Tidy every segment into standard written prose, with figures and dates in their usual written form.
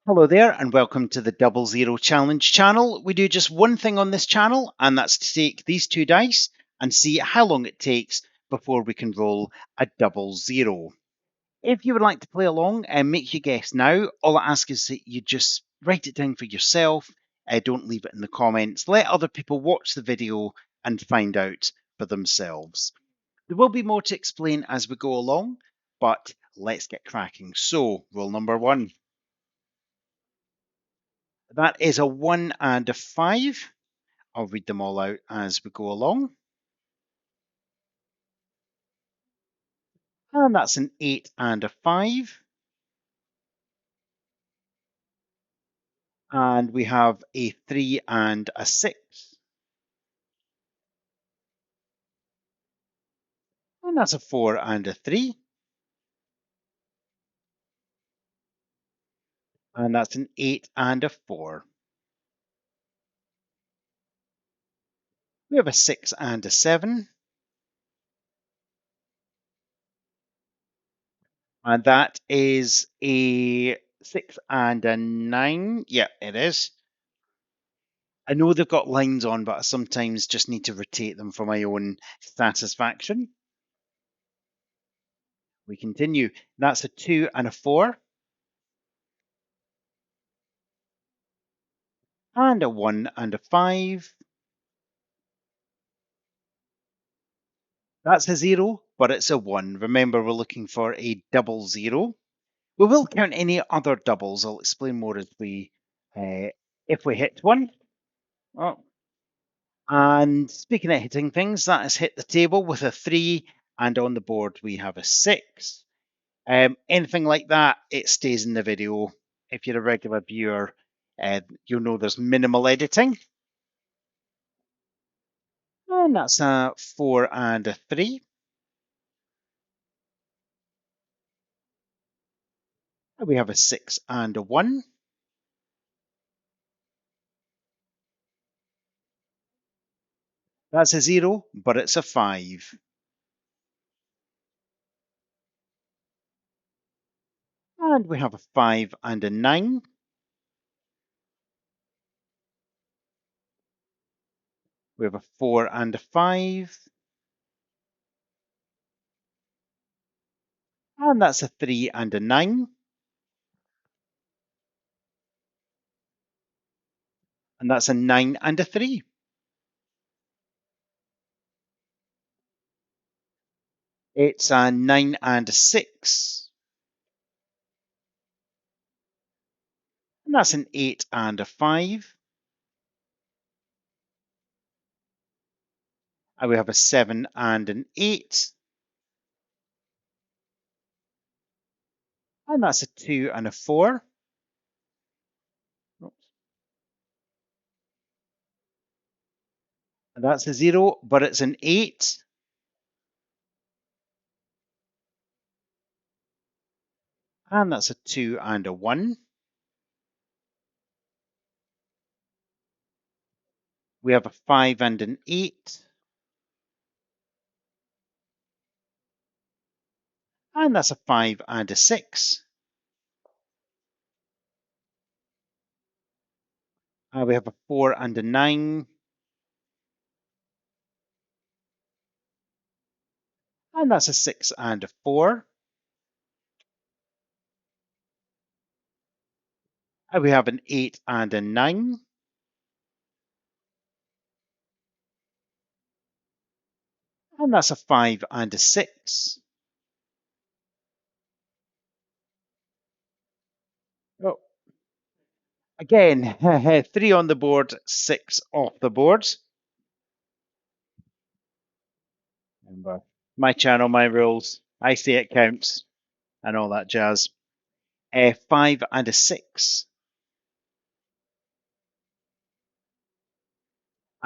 Hello there, and welcome to the Double Zero Challenge channel. We do just one thing on this channel, and that's to take these two dice and see how long it takes before we can roll a double zero. If you would like to play along and make your guess now, all I ask is that you just write it down for yourself. Don't leave it in the comments. Let other people watch the video and find out for themselves. There will be more to explain as we go along, but let's get cracking. So, rule number one. That is a 1 and a 5. I'll read them all out as we go along. And that's an 8 and a 5. And we have a 3 and a 6. And that's a 4 and a 3. And that's an 8 and a 4. We have a 6 and a 7. And that is a 6 and a 9. Yeah, it is. I know they've got lines on, but I sometimes just need to rotate them for my own satisfaction. We continue. That's a 2 and a 4. And a 1 and a 5. That's a 0, but it's a 1. Remember, we're looking for a double 0. We will count any other doubles. I'll explain more as we, if we hit one. Oh. And speaking of hitting things, that has hit the table with a 3, and on the board we have a 6. Anything like that, it stays in the video. If you're a regular viewer, you'll know there's minimal editing. And that's a 4 and a 3. We have a 6 and a 1. That's a 0, but it's a 5. And we have a 5 and a 9. We have a 4 and a 5. And that's a 3 and a 9. And that's a 9 and a 3. It's a 9 and a 6. And that's an 8 and a 5. And we have a 7 and an 8. And that's a 2 and a 4. And that's a 0, but it's an 8. And that's a 2 and a 1. We have a 5 and an 8. And that's a 5 and a 6. We have a 4 and a 9. And that's a 6 and a 4. And we have an 8 and a 9. And that's a 5 and a 6. Oh, again, 3 on the board, 6 off the board. Remember, my channel, my rules. I say it counts and all that jazz. 5 and a 6.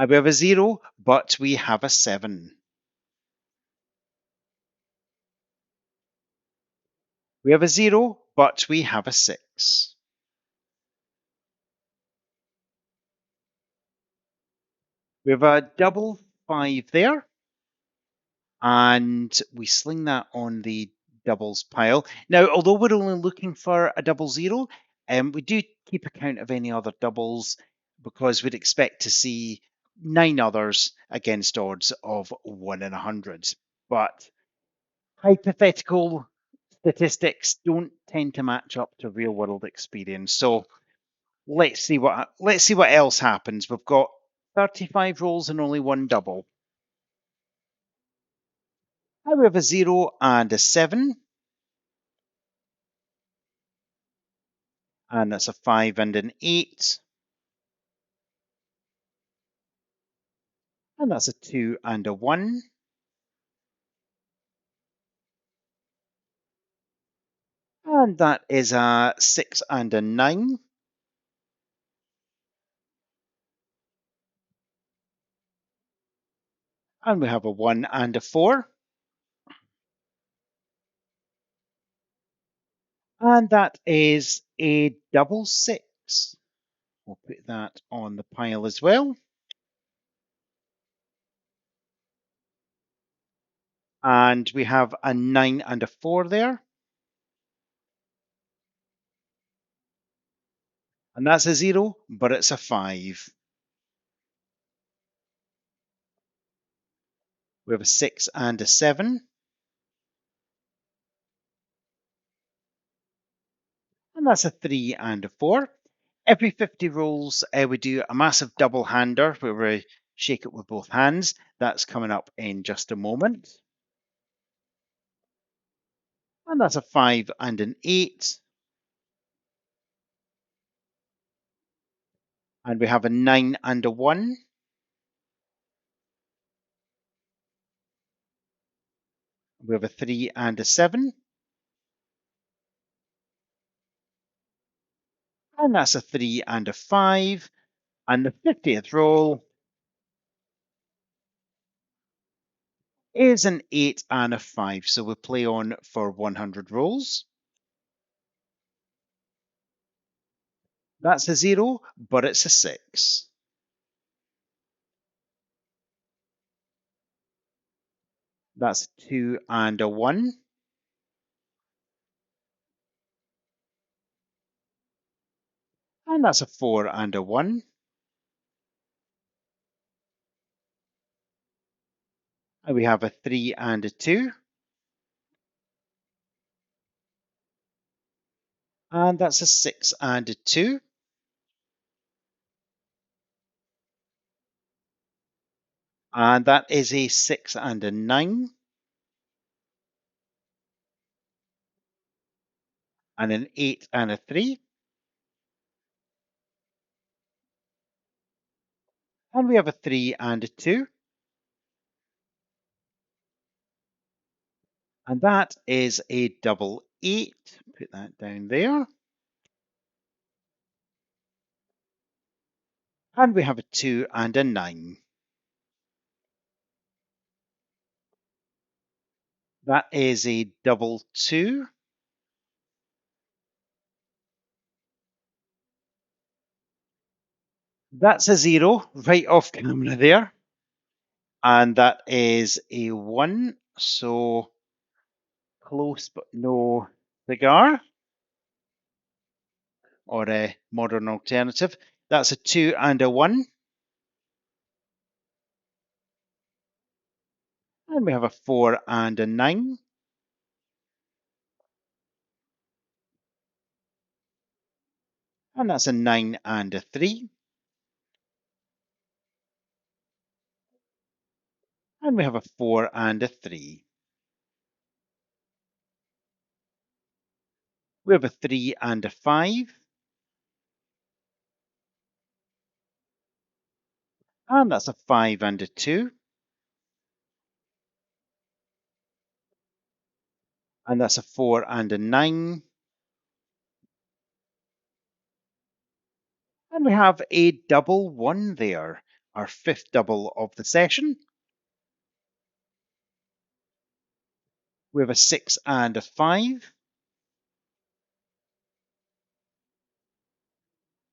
We have a 0, but we have a 7. We have a 0, but we have a 6. We have a double 5 there. And we sling that on the doubles pile. Now, although we're only looking for a double 0, We do keep account of any other doubles because we'd expect to see 9 others against odds of 1 in 100. But hypothetical statistics don't tend to match up to real world experience. So let's see what else happens. We've got 35 rolls and only one double. Now we have a 0 and a 7, and that's a 5 and an 8, and that's a 2 and a 1, and that is a 6 and a 9, and we have a 1 and a 4, and that is a double 6. We'll put that on the pile as well. And we have a 9 and a 4 there. And that's a 0, but it's a 5. We have a 6 and a 7. And that's a 3 and a 4. Every 50 rolls, we do a massive double hander where we shake it with both hands. That's coming up in just a moment. And that's a 5 and an 8. And we have a 9 and a 1. We have a 3 and a 7. And that's a 3 and a 5. And the 50th roll is an 8 and a 5. So we play on for 100 rolls. That's a 0, but it's a 6. That's a 2 and a 1. And that's a 4 and a 1. And we have a 3 and a 2. And that's a 6 and a 2. And that is a 6 and a 9. And an 8 and a 3. And we have a 3 and a 2. And that is a double 8. Put that down there. And we have a 2 and a 9. That is a double 2. That's a 0 right off camera there. And that is a 1. So close but no cigar, or a modern alternative. That's a 2 and a 1. And we have a 4 and a 9. And that's a 9 and a 3. And we have a 4 and a 3. We have a 3 and a 5. And that's a 5 and a 2. And that's a 4 and a 9. And we have a double 1 there, our 5th double of the session. We have a 6 and a 5.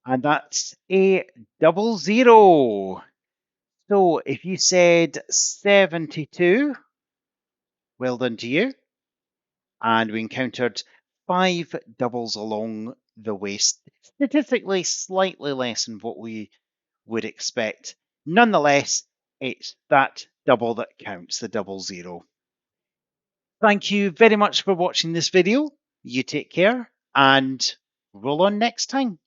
And that's a double 0. So if you said 72, well done to you. And we encountered 5 doubles along the waste. Statistically, slightly less than what we would expect. Nonetheless, it's that double that counts, the 00. Thank you very much for watching this video. You take care and roll on next time.